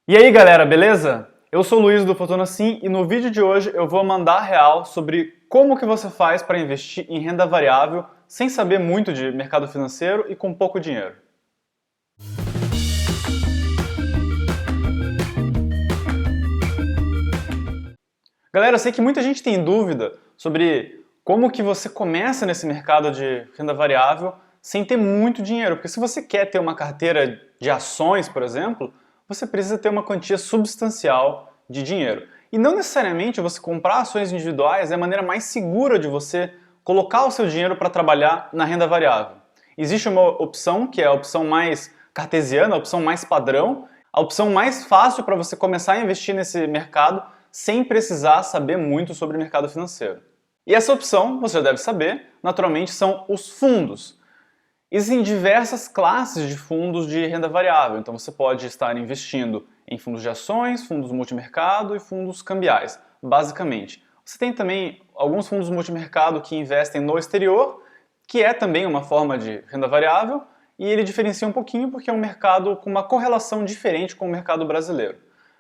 E aí galera, beleza? Eu sou o Luiz do Fortuna Sim e no vídeo de hoje eu vou mandar real sobre como que você faz para investir em renda variável sem saber muito de mercado financeiro e com pouco dinheiro. Galera, eu sei que muita gente tem dúvida sobre como que você começa nesse mercado de renda variável sem ter muito dinheiro, porque se você quer ter uma carteira de ações, por exemplo, você precisa ter uma quantia substancial de dinheiro. E não necessariamente você comprar ações individuais é a maneira mais segura de você colocar o seu dinheiro para trabalhar na renda variável. Existe uma opção que é a opção mais cartesiana, a opção mais padrão, a opção mais fácil para você começar a investir nesse mercado sem precisar saber muito sobre o mercado financeiro. E essa opção, você já deve saber, naturalmente são os fundos. Existem diversas classes de fundos de renda variável, então você pode estar investindo em fundos de ações, fundos multimercado e fundos cambiais, basicamente. Você tem também alguns fundos multimercado que investem no exterior, que é também uma forma de renda variável, e ele diferencia um pouquinho porque é um mercado com uma correlação diferente com o mercado brasileiro.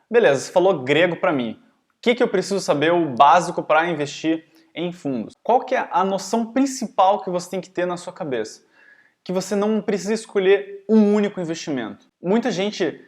Beleza, você falou grego para mim. O que eu preciso saber, o básico para investir em fundos? Qual que é a noção principal que você tem que ter na sua cabeça? Que você não precisa escolher um único investimento. Muita gente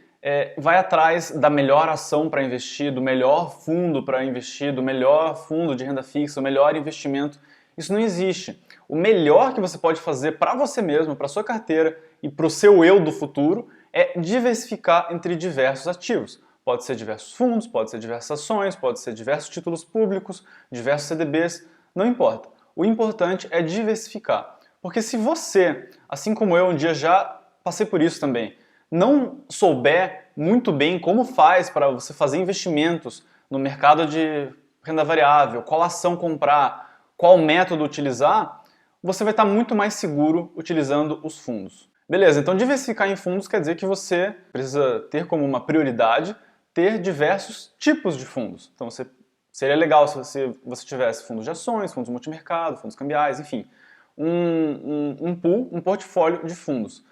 vai atrás da melhor ação para investir, do melhor fundo para investir, do melhor fundo de renda fixa, o melhor investimento. Isso não existe. O melhor que você pode fazer para você mesmo, para sua carteira e para o seu eu do futuro é diversificar entre diversos ativos. Pode ser diversos fundos, pode ser diversas ações, pode ser diversos títulos públicos, diversos CDBs, não importa. O importante é diversificar. Porque se você, assim como eu um dia já passei por isso também, não souber muito bem como faz para você fazer investimentos no mercado de renda variável, qual ação comprar, qual método utilizar, você vai estar muito mais seguro utilizando os fundos. Beleza, então diversificar em fundos quer dizer que você precisa ter como uma prioridade ter diversos tipos de fundos. Então seria legal se você tivesse fundos de ações, fundos multimercado, fundos cambiais, enfim, um pool, um portfólio de fundos.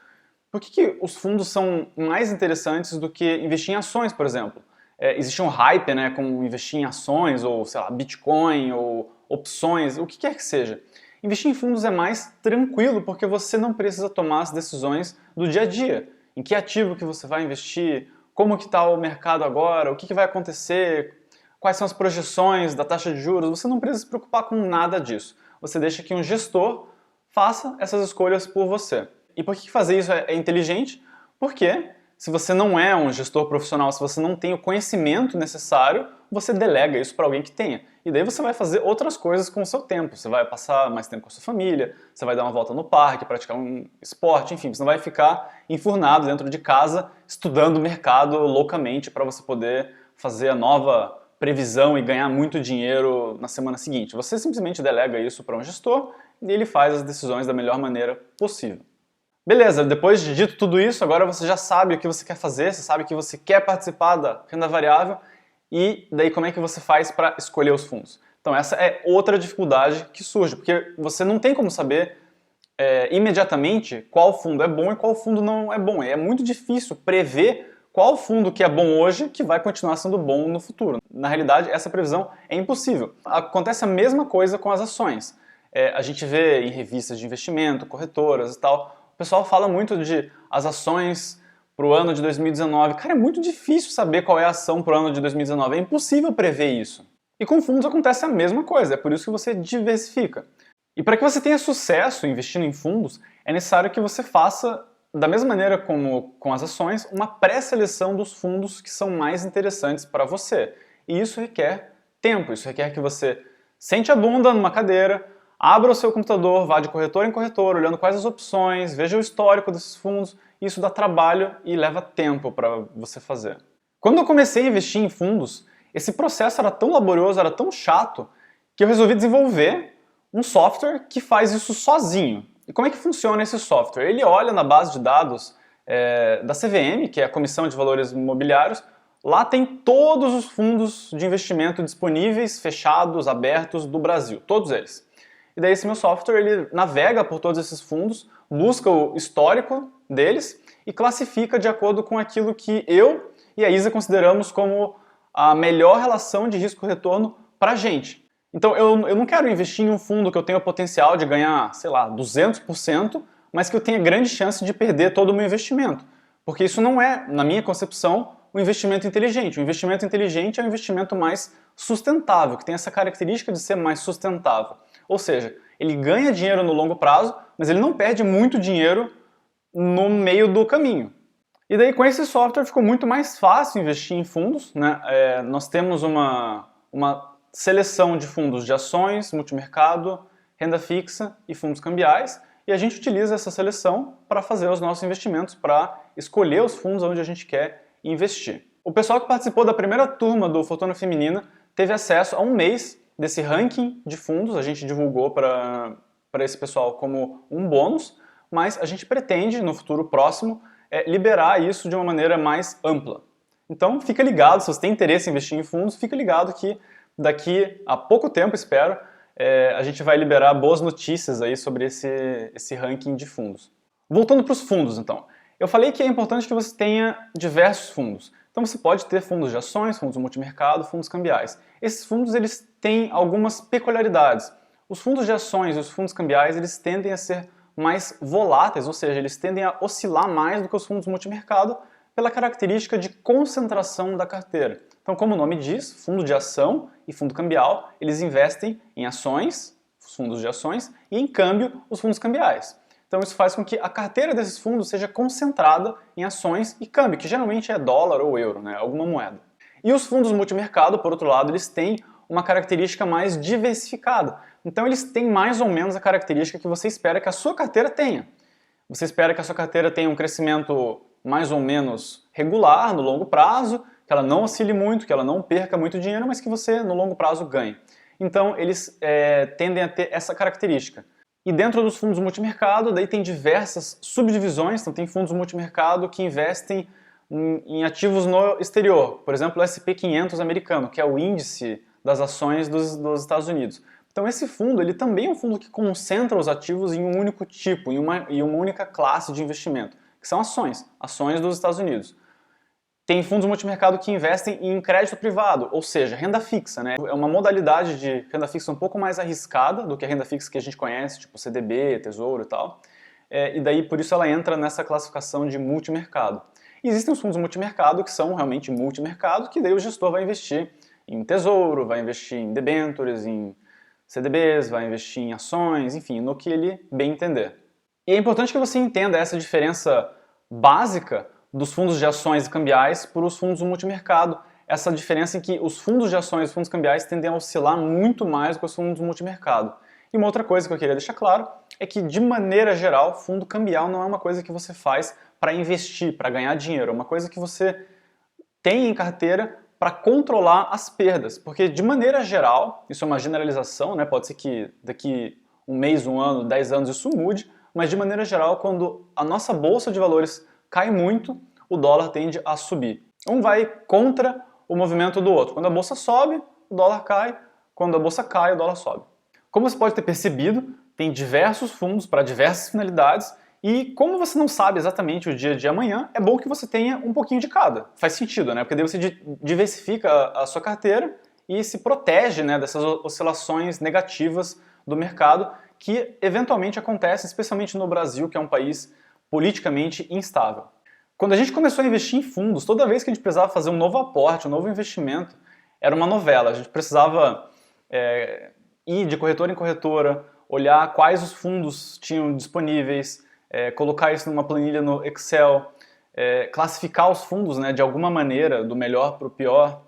Por que os fundos são mais interessantes do que investir em ações, por exemplo? Existe um hype, né, com investir em ações, ou sei lá, Bitcoin, ou opções, o que quer que seja. Investir em fundos é mais tranquilo porque você não precisa tomar as decisões do dia a dia. Em que ativo que você vai investir, como que está o mercado agora, o que vai acontecer, quais são as projeções da taxa de juros, você não precisa se preocupar com nada disso. Você deixa que um gestor faça essas escolhas por você. E por que fazer isso é inteligente? Porque se você não é um gestor profissional, se você não tem o conhecimento necessário, você delega isso para alguém que tenha. E daí você vai fazer outras coisas com o seu tempo. Você vai passar mais tempo com a sua família, você vai dar uma volta no parque, praticar um esporte, enfim, você não vai ficar enfurnado dentro de casa estudando o mercado loucamente para você poder fazer a nova previsão e ganhar muito dinheiro na semana seguinte. Você simplesmente delega isso para um gestor e ele faz as decisões da melhor maneira possível. Beleza, depois de dito tudo isso, agora você já sabe o que você quer fazer, você sabe que você quer participar da renda variável e daí como é que você faz para escolher os fundos. Então essa é outra dificuldade que surge, porque você não tem como saber imediatamente qual fundo é bom e qual fundo não é bom. É muito difícil prever qual fundo que é bom hoje que vai continuar sendo bom no futuro. Na realidade, essa previsão é impossível. Acontece a mesma coisa com as ações. A gente vê em revistas de investimento, corretoras e tal, o pessoal fala muito de as ações para o ano de 2019. Cara, é muito difícil saber qual é a ação para o ano de 2019. É impossível prever isso. E com fundos acontece a mesma coisa, é por isso que você diversifica. E para que você tenha sucesso investindo em fundos, é necessário que você faça, da mesma maneira como com as ações, uma pré-seleção dos fundos que são mais interessantes para você. E isso requer tempo, isso requer que você sente a bunda numa cadeira, abra o seu computador, vá de corretor em corretor, olhando quais as opções, veja o histórico desses fundos. Isso dá trabalho e leva tempo para você fazer. Quando eu comecei a investir em fundos, esse processo era tão laborioso, era tão chato, que eu resolvi desenvolver um software que faz isso sozinho. E como é que funciona esse software? Ele olha na base de dados da CVM, que é a Comissão de Valores Imobiliários. Lá tem todos os fundos de investimento disponíveis, fechados, abertos do Brasil, todos eles. E daí esse meu software ele navega por todos esses fundos, busca o histórico deles e classifica de acordo com aquilo que eu e a ISA consideramos como a melhor relação de risco-retorno para a gente. Então eu não quero investir em um fundo que eu tenha o potencial de ganhar, sei lá, 200%, mas que eu tenha grande chance de perder todo o meu investimento. Porque isso não é, na minha concepção, um investimento inteligente. O investimento inteligente é um investimento mais sustentável, que tem essa característica de ser mais sustentável. Ou seja, ele ganha dinheiro no longo prazo, mas ele não perde muito dinheiro no meio do caminho. E daí com esse software ficou muito mais fácil investir em fundos, né? Nós temos uma seleção de fundos de ações, multimercado, renda fixa e fundos cambiais, e a gente utiliza essa seleção para fazer os nossos investimentos, para escolher os fundos onde a gente quer investir. O pessoal que participou da primeira turma do Fortuna Feminina teve acesso a um mês desse ranking de fundos, a gente divulgou para esse pessoal como um bônus, mas a gente pretende, no futuro próximo, liberar isso de uma maneira mais ampla. Então fica ligado, se você tem interesse em investir em fundos, fica ligado que daqui a pouco tempo, espero, a gente vai liberar boas notícias aí sobre esse ranking de fundos. Voltando para os fundos, então. Eu falei que é importante que você tenha diversos fundos. Então você pode ter fundos de ações, fundos multimercado, fundos cambiais. Esses fundos eles têm algumas peculiaridades. Os fundos de ações e os fundos cambiais eles tendem a ser mais voláteis, ou seja, eles tendem a oscilar mais do que os fundos multimercado pela característica de concentração da carteira. Então, como o nome diz, fundo de ação e fundo cambial, eles investem em ações, os fundos de ações, e em câmbio, os fundos cambiais. Então isso faz com que a carteira desses fundos seja concentrada em ações e câmbio, que geralmente é dólar ou euro, né, alguma moeda. E os fundos multimercado, por outro lado, eles têm uma característica mais diversificada. Então eles têm mais ou menos a característica que você espera que a sua carteira tenha. Você espera que a sua carteira tenha um crescimento mais ou menos regular no longo prazo, que ela não oscile muito, que ela não perca muito dinheiro, mas que você no longo prazo ganhe. Então eles tendem a ter essa característica. E dentro dos fundos multimercado, daí tem diversas subdivisões, então tem fundos multimercado que investem em ativos no exterior, por exemplo o SP500 americano, que é o índice das ações dos Estados Unidos. Então esse fundo ele também é um fundo que concentra os ativos em um único tipo, em uma única classe de investimento, que são ações dos Estados Unidos. Tem fundos multimercado que investem em crédito privado, ou seja, renda fixa, né? É uma modalidade de renda fixa um pouco mais arriscada do que a renda fixa que a gente conhece, tipo CDB, Tesouro e tal. E daí por isso ela entra nessa classificação de multimercado. E existem os fundos multimercado que são realmente multimercado, que daí o gestor vai investir em Tesouro, vai investir em debêntures, em CDBs, vai investir em ações, enfim, no que ele bem entender. E é importante que você entenda essa diferença básica dos fundos de ações cambiais para os fundos do multimercado. Essa diferença em que os fundos de ações e os fundos cambiais tendem a oscilar muito mais do que os fundos do multimercado. E uma outra coisa que eu queria deixar claro é que, de maneira geral, fundo cambial não é uma coisa que você faz para investir, para ganhar dinheiro. É uma coisa que você tem em carteira para controlar as perdas. Porque, de maneira geral, isso é uma generalização, né? Pode ser que daqui um mês, um ano, 10 anos isso mude, mas de maneira geral, quando a nossa bolsa de valores cai muito, o dólar tende a subir. Um vai contra o movimento do outro. Quando a bolsa sobe, o dólar cai. Quando a bolsa cai, o dólar sobe. Como você pode ter percebido, tem diversos fundos para diversas finalidades e como você não sabe exatamente o dia de amanhã, é bom que você tenha um pouquinho de cada. Faz sentido, né? Porque daí você diversifica a sua carteira e se protege, né, dessas oscilações negativas do mercado que eventualmente acontecem, especialmente no Brasil, que é um país politicamente instável. Quando a gente começou a investir em fundos, toda vez que a gente precisava fazer um novo aporte, um novo investimento, era uma novela. A gente precisava ir de corretora em corretora, olhar quais os fundos tinham disponíveis, colocar isso numa planilha no Excel, classificar os fundos, né, de alguma maneira, do melhor para o pior.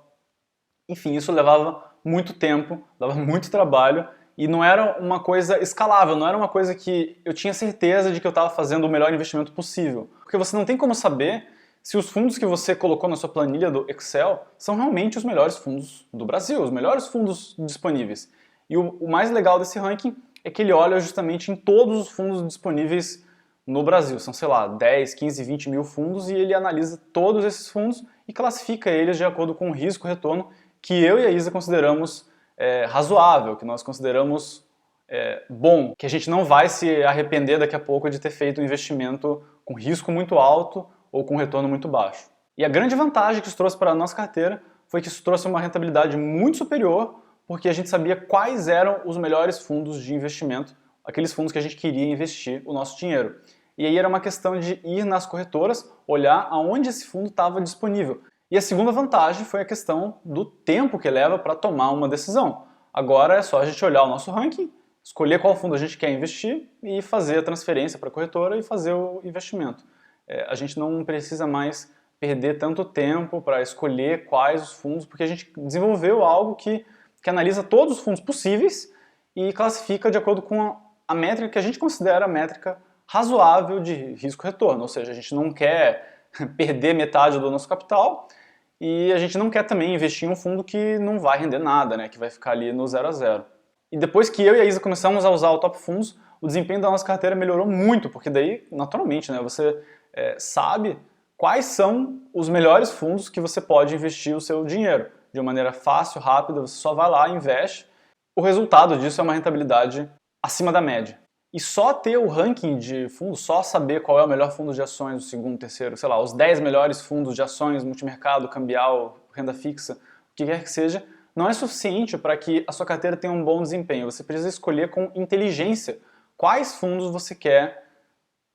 Enfim, isso levava muito tempo, dava muito trabalho, e não era uma coisa escalável, não era uma coisa que eu tinha certeza de que eu estava fazendo o melhor investimento possível. Porque você não tem como saber se os fundos que você colocou na sua planilha do Excel são realmente os melhores fundos do Brasil, os melhores fundos disponíveis. E o mais legal desse ranking é que ele olha justamente em todos os fundos disponíveis no Brasil. São, sei lá, 10, 15, 20 mil fundos e ele analisa todos esses fundos e classifica eles de acordo com o risco-retorno que eu e a Isa consideramos razoável, que nós consideramos bom, que a gente não vai se arrepender daqui a pouco de ter feito um investimento com risco muito alto ou com retorno muito baixo. E a grande vantagem que isso trouxe para a nossa carteira foi que isso trouxe uma rentabilidade muito superior, porque a gente sabia quais eram os melhores fundos de investimento, aqueles fundos que a gente queria investir o nosso dinheiro. E aí era uma questão de ir nas corretoras, olhar aonde esse fundo estava disponível. E a segunda vantagem foi a questão do tempo que leva para tomar uma decisão. Agora é só a gente olhar o nosso ranking, escolher qual fundo a gente quer investir e fazer a transferência para a corretora e fazer o investimento. A gente não precisa mais perder tanto tempo para escolher quais os fundos, porque a gente desenvolveu algo que analisa todos os fundos possíveis e classifica de acordo com a métrica que a gente considera a métrica razoável de risco-retorno, ou seja, a gente não quer perder metade do nosso capital e a gente não quer também investir em um fundo que não vai render nada, né, que vai ficar ali no 0 a 0. E depois que eu e a Isa começamos a usar o Top Fundos, o desempenho da nossa carteira melhorou muito, porque daí, naturalmente, né, você sabe quais são os melhores fundos que você pode investir o seu dinheiro. De uma maneira fácil, rápida, você só vai lá e investe. O resultado disso é uma rentabilidade acima da média. E só ter o ranking de fundos, só saber qual é o melhor fundo de ações, o segundo, terceiro, sei lá, os 10 melhores fundos de ações, multimercado, cambial, renda fixa, o que quer que seja, não é suficiente para que a sua carteira tenha um bom desempenho. Você precisa escolher com inteligência quais fundos você quer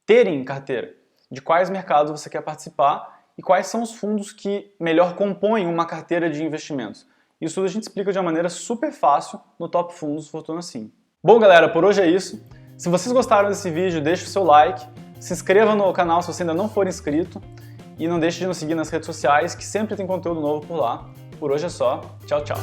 ter em carteira, de quais mercados você quer participar e quais são os fundos que melhor compõem uma carteira de investimentos. Isso tudo a gente explica de uma maneira super fácil no Top Fundos Fortuna Sim. Bom, galera, por hoje é isso. Se vocês gostaram desse vídeo, deixe o seu like, se inscreva no canal se você ainda não for inscrito e não deixe de nos seguir nas redes sociais, que sempre tem conteúdo novo por lá. Por hoje é só. Tchau, tchau.